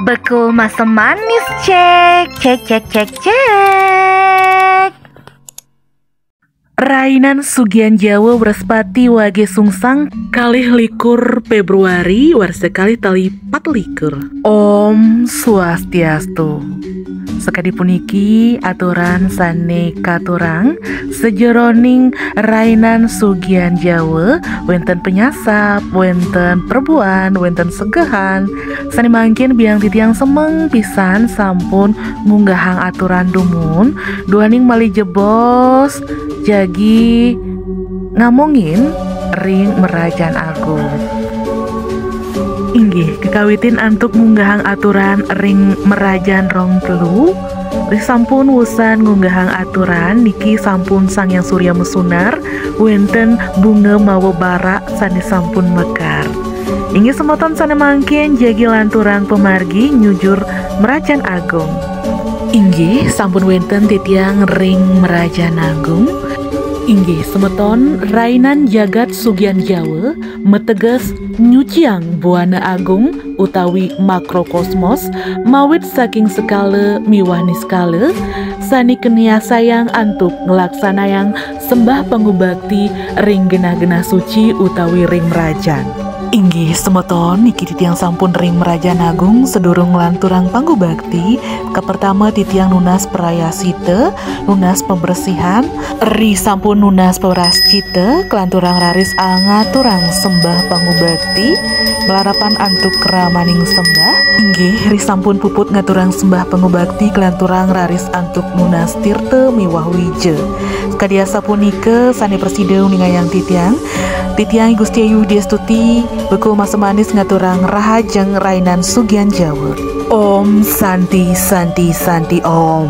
Bekul masa manis cek, cek cek cek cek. Rainan Sugian Jawa Wrespati wage sungsang kalih likur Februari warsekali tali 24. Om Swastiastu. Sekadi puniki aturan sane katurang sejeroning Rainan Sugian Jawa wenten penyasap, wenten perbuan, wenten segehan sane mangkin biang titiang semeng pisan sampun munggahang aturan dumun duaning mali jebos jagi ngamongin ring Merajan Agung. Inggih kekawitin antuk munggahang aturan ring Merajan rong telu sampun wusan ngunggahang aturan niki sampun Sangyang Surya Mesunar wenten bunga mawa barak sane sampun mekar. Inggih semoton sane mangkin jagi lanturang pemargi nyujur Merajan Agung. Inggih sampun wenten titiang ring Merajan Agung. Inggih semeton Rainan Jagat Sugian Jawa meteges nyuciang Buana Agung utawi makrokosmos mawit saking skala miwah niskala sani kenia sayang antuk ngelaksanayang sembah pangubakti ring genah-genah suci utawi ring Merajan. Inggih semeton niki titiang sampun ring Merajan Agung sedurung lanturang panggubakti kepertama titiang nunas perayasite nunas pembersihan ri sampun nunas perascite kelanturang raris ngaturang sembah panggubakti melarapan antuk keramaning sembah. Inggih ri sampun puput ngaturang sembah panggubakti kelanturang raris antuk nunas tirte miwah wije kadiasa punike sane presiden ningayang titiang Gusti Ayu Destuti bekul masa manis ngaturang rahajeng Rainan Sugian Jawa. Om Santi Santi Santi Om.